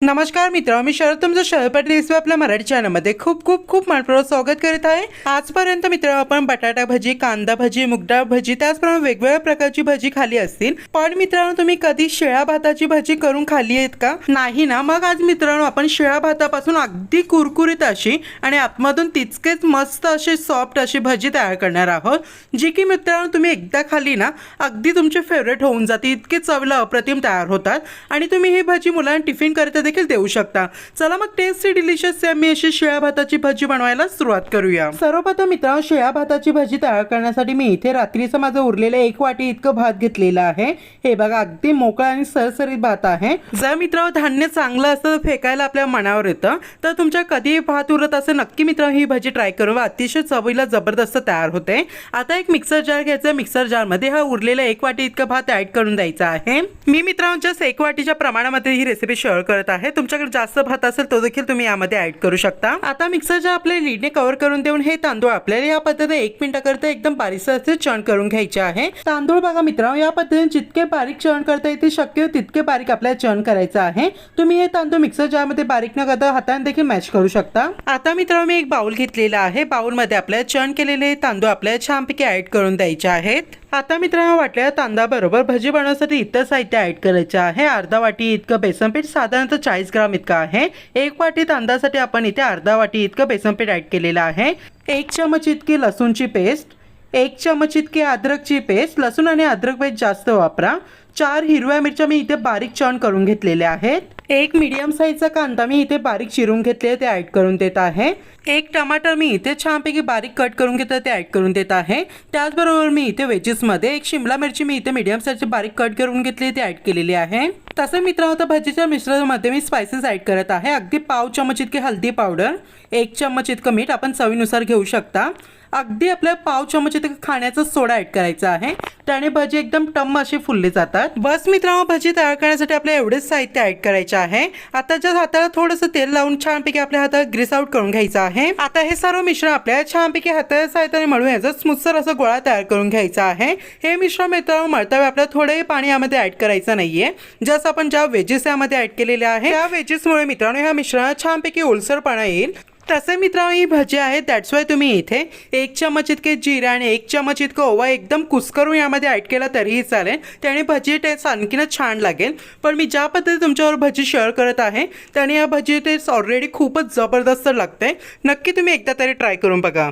नमस्कार मित्रांनो, मी शरद तुमचं शरद पाटील रेसिपी आपल्या मराठी चॅनलमध्ये खूप खूप खूप मनपूर्वक स्वागत करीत आहे। आजपर्यंत मित्रांनो आपण बटाटा भजी, कांदा भजी, मुगडाळ भजी, त्याचप्रमाणे वेगवेगळ्या प्रकारची भजी खाल्ली असतील, पण मित्रांनो तुम्ही कधी शिळ्या भाताची भजी करून खाल्ली आहेत का? नाही ना? मग आज मित्रांनो आपण शिळ्या भातापासून अगदी कुरकुरीत अशी आणि आतमधून तितकेच मस्त अशी सॉफ्ट अशी भजी तयार करणार आहोत, जी की मित्रांनो तुम्ही एकदा खाल्ली ना अगदी तुमचे फेवरेट होऊन जाते, इतके चवीला अप्रतिम तयार होतात आणि तुम्ही ही भजी मुलांना टिफिन करता देखील देऊ शकता। चला मग टेस्टी डिलिशियस मी अशी शिळ्या भाताची भजी बनवायला सुरुवात करूया। सर्वप्रथम मित्रांनो शिळ्या भाताची भजी तयार करण्यासाठी मी इथे रात्रीचं माझं उरलेलं 1 वाटी इतकं भात घेतलेलं आहे। हे बघा अगदी मोकळा आणि सरसरीत भात आहे। जर मित्रांनो धान्य चांगलं असतं तर फेकायला आपल्या मनावर येतं, तर तुमच्या कधी भात उरत असेल नक्की मित्रांनो ही भजी ट्राय करून अतिशय चवीला जबरदस्त तयार होते। आता एक मिक्सर जार घ्यायचा, मिक्सर जार मध्ये हा उरलेला 1 वाटी इतकं भात ऍड करून द्यायचा आहे। मी मित्रांनो जस्ट 1 वाटीच्या प्रमाणामध्ये ही रेसिपी शेअर करत आहे, तुमच्याकडे जास्त भात असेल तो देखील तुम्ही यामध्ये ऍड करू शकता। आता मिक्सर जार आपल्या लीडने कव्हर करून देऊन हे तांदूळ आपल्याला या पद्धतीने 1 मिनिटाकरता एकदम बारीक असे चर्न करून घ्यायचे आहे। तांदूळ बघा मित्रांनो या पद्धतीने जितके बारीक चर्न करता येते शक्य तितके बारीक आपल्याला चर्न करायचं आहे। तुम्ही हे तांदूळ मिक्सर जार मध्ये बारीक न करता हाताने देखील मॅश करू शकता। आता मित्रांनो मी एक बाउल घेतलेला आहे, बाउल मध्ये आपल्याला चर्न केलेले तांदूळ आपल्याला छानपैकी ऍड करून द्यायचे आहेत। आता मित्रांनो वाटलेल्या तांदळाबरोबर भजी बनवण्यासाठी इतर साहित्य ऍड करायचे आहे। अर्धा वाटी इतकं बेसन पीठ, साधारणतः 40 ग्राम इतकं आहे। 1 वाटी तांदळासाठी आपण इथे अर्धा वाटी इतकं बेसन पीठ ऍड केलेलं आहे। 1 चमच इतकी लसूणची पेस्ट, 1 चमच इतकी अद्रकची पेस्ट, लसूण आणि अद्रक पेस्ट जास्त वापरा। 4 हिरव्या मिरच्या मी इथे बारीक चॉन करून घेतलेल्या आहेत। 1 मीडियम साईजचा कांदा मी इथे बारीक चिरून घेतले ते ऍड करून देत आहे। 1 टमाटर मी इथे छानपैकी बारीक कट करून घेतलं ते ऍड करून देत आहे। त्याचबरोबर मी इथे वेजेस मध्ये 1 शिमला मिरची मी इथे मीडियम साईजची बारीक कट करून घेतली ते ऍड केलेली आहे। तसे मित्रांनो आता भजीच्या मिश्रणामध्ये मी स्पाइसेस ऍड करत आहे। अगदी पाव चमच इतकी हळदी पावडर, 1 चमच इतकं मीठ आपण चवीनुसार घेऊ शकता। अगदी आपल्या पाव चमच इतकं खाण्याचा सोडा ऍड करायचा आहे, त्याने भजी एकदम टम्म अशी फुलली जातात। बस मित्रांनो भजी तयार करण्यासाठी आपल्याला एवढेच साहित्य ऍड करायचे आहे। आता ज्या हाताला थोडंसं तेल लावून छानपैकी आपल्या हाताला ग्रीस आउट करून घ्यायचं आहे। आता हे सर्व मिश्रण आपल्याला छानपैकी हाताच्या साहाय्याने मळून याचा स्मूथसर असा गोळा तयार करून घ्यायचा आहे। हे मिश्रण मित्रांनो मळताना आपल्याला थोडे पाणी यामध्ये ऍड करायचं नाहीये, जसं आपण ज्या वेजेस यामध्ये ऍड केलेले आहे त्या वेजेसमुळे मित्रांनो ह्या मिश्रणात छानपैकी ओलसरपणा येईल। तसे मित्रांनो ही भजी आहे, दॅट्स वाय तुम्ही इथे 1 चमच इतके जिरे आणि 1 चमच इतकं ओवा एकदम कुस्करून यामध्ये ऍड केला तरीही चालेल, त्याने भजी टेस्ट आणखीनच छान लागेल। पण मी ज्या पद्धतीने तुमच्यावर भजी शेअर करत आहे त्याने या भजी टेस्ट ऑलरेडी खूपच जबरदस्त लागते। नक्की तुम्ही एकदा तरी ट्राय करून बघा।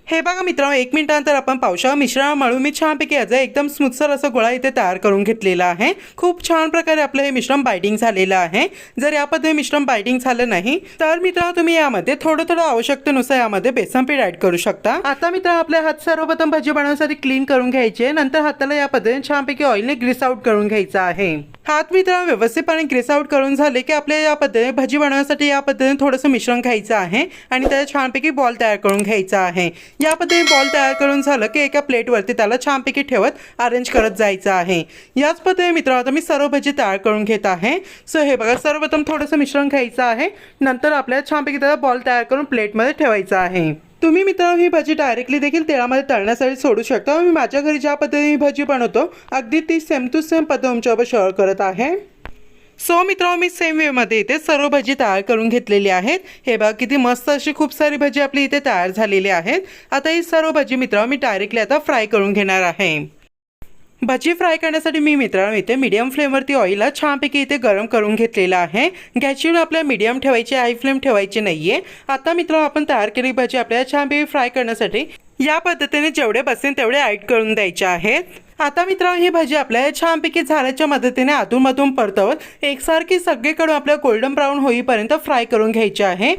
हे बघा मित्रांनो 1 मिनिटानंतर आपण पाहू शकता मिश्रण मळून मी छानपैकी याचा एकदम स्मूथसर असा गोळा इथे तयार करून घेतलेला आहे। खूप छान प्रकारे आपलं हे मिश्रण बाइंडिंग झालेलं आहे। जर या पद्धतीने मिश्रण बाइंडिंग झालं नाही तर मित्रांनो तुम्ही यामध्ये थोडं आवश्यकतेनुसार यामध्ये बेसन पीठ ऍड करू शकता। आता मित्रांनो आपले हात सर्वप्रथम भजी बनवण्यासाठी क्लीन करून घ्यायचे, नंतर हाताला या पद्धतीने छानपैकी ऑइलने ग्रीस आउट करून घ्यायचा आहे। हात मित्रांनो व्यवस्थितपणे ग्रीस आउट करून झाले की आपल्या या पद्धतीने भजी बनवण्यासाठी या पद्धतीने थोडंसं मिश्रण घ्यायचं आहे आणि त्याला छानपैकी बॉल तयार करून घ्यायचा आहे। या पद्धतीने बॉल तयार करून झालं की एका प्लेटवरती त्याला छानपैकी ठेवत अरेंज करत जायचं आहे। याच पद्धतीने मित्रांनो आता मी सर्व भजी तयार करून घेत आहे। सो हे बघा सर्वप्रथम थोडंसं मिश्रण घ्यायचं आहे, नंतर आपल्याला छानपैकी त्याला बॉल तयार करून प्लेटमध्ये ठेवायचा आहे। तुम्ही मित्रांनो ही भजी डायरेक्टली देखील तेलामध्ये तळण्यासाठी सोडू शकता। मी माझ्या घरी ज्या पद्धतीने भजी बनवतो अगदी ती सेम टू सेम पद्धत तुमच्यावर शेअर करत आहे। सो मित्रांनो मी सेम वेमध्ये इथे सर्व भजी तयार करून घेतलेली आहेत। हे बघा किती मस्त अशी खूप सारी भजी आपली इथे तयार झालेली आहेत। आता ही सर्व भजी मित्रांनो मी डायरेक्टली आता फ्राय करून घेणार आहे। भजी फ्राय करण्यासाठी मी मित्रांनो इथे मीडियम फ्लेमवरती ऑइलला छानपैकी इथे गरम करून घेतलेला आहे। गॅसची फ्लेम आपल्याला मीडियम ठेवायची, हाय फ्लेम ठेवायची नाहीये। आता मित्रांनो आपण तयार केलेली भजी आपल्याला छानपैकी फ्राय करण्यासाठी या पद्धतीने जेवढे बसेल तेवढे ऍड करून द्यायचे आहेत। आता मित्रांनो ही भजी आपल्याला छानपैकी झाल्याच्या मदतीने आतून परतवत एकसारखी सगळीकडून आपल्या गोल्डन ब्राऊन होईपर्यंत फ्राय करून घ्यायची आहे।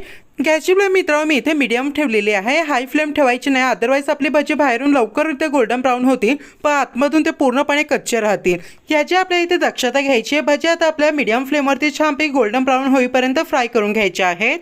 गॅसची फ्लेम मित्रांनो मी इथे मीडियम ठेवलेली आहे, हाय फ्लेम ठेवायची नाही, अदरवाईज आपली भजी बाहेरून लवकर इथे गोल्डन ब्राऊन होतील पण आतमधून ते पूर्णपणे कच्चे राहतील। याची आपल्याला इथे दक्षता घ्यायची आहे। भजी आता आपल्याला मीडियम फ्लेमवरती छानपैकी गोल्डन ब्राऊन होईपर्यंत फ्राय करून घ्यायचे आहेत।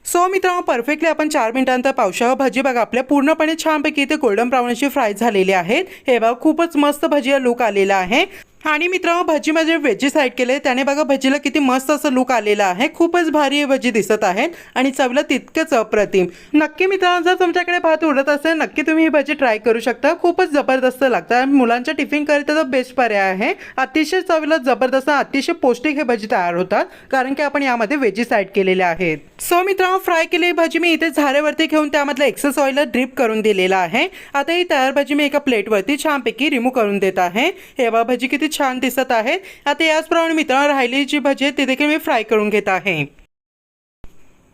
सो मित्रांनो परफेक्टली आपण 4 मिनिटांनंतर पाहू शकता भजी बघा आपल्या पूर्णपणे छानपैकी इथे गोल्डन ब्राऊन अशी फ्राय झालेली आहेत। हे बघा खूपच मस्त भजी लुक आलेला आहे। आणि मित्रांनो भजीमध्ये वेजीस ॲड केले त्याने बघा भजीला किती मस्त असं लुक आलेला आहे. खूपच भारी हे भजी दिसत आहेत आणि चवीला तितकेच अप्रतिम. नक्की मित्रांनो जर तुमच्याकडे भात उरत असेल नक्की तुम्ही ही भजी ट्राय करू शकता. खूपच जबरदस्त लागतात. मुलांच्या टिफिन करिता तर बेस्ट पर्याय आहे. अतिशय चवीला जबरदस्त अतिशय पौष्टिक हे भजी तयार होतात कारण की आपण यामध्ये वेजीस ॲड केलेले आहेत. सो मित्रांनो फ्राय केलेली भजी मी इथे झाऱ्यावरती घेऊन त्यामधलं एक्सेस ऑइल ड्रिप करून दिलेला आहे. आता ही तयार भजी मी एका प्लेटवरती छानपैकी रिमूव्ह करून देत आहे. हे बघा भजी किती छान दिसत आहे. आता याचप्रमाणे मित्रांनो राहिलेली जी भजी आहे ती देखील मी फ्राय करून घेत आहे.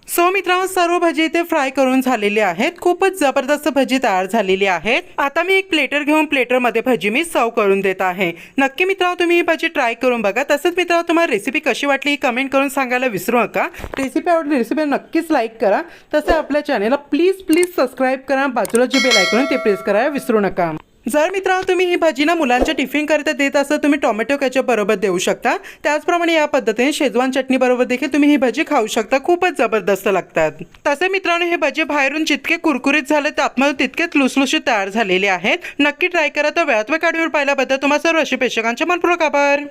सो मित्रांनो सर्व भजी इथे फ्राय करून झालेली आहेत. खूपच जबरदस्त भजी तयार झालेली आहेत. आता मी एक प्लेटर घेऊन प्लेटरमध्ये भजी मी सर्व करून देत आहे. नक्की मित्रांनो तुम्ही ही भजी ट्राय करून बघा. तसंच मित्रांनो तुम्हाला रेसिपी कशी वाटली ही कमेंट करून सांगायला विसरू नका. रेसिपी आवडली रेसिपी नक्कीच लाईक करा. तसं आपल्या चॅनेलला प्लीज सबस्क्राईब करा. बाजूला जे बेल आयकॉन ते प्रेस करायला विसरू नका. जर मित्रांनो तुम्ही ही भजी ना मुलांच्या टिफिन करता देत असाल तुम्ही टोमॅटो केचप बरोबर देऊ शकता. त्याचप्रमाणे या पद्धतीने शेजवान चटणी बरोबर देखील तुम्ही ही भजी खाऊ शकता. खूपच जबरदस्त लागतात. तसे मित्रांनो हे भजी बाहेरून जितके कुरकुरीत झाले तर आतमध्ये तितकेच लुसलुशीत तयार झालेले आहेत. नक्की ट्राय करा. तर वेळात वेळ काढून पाहिल्याबद्दल तुम्हाला सर्व अशी प्रेक्षकांचे मनपूर्वक आभार.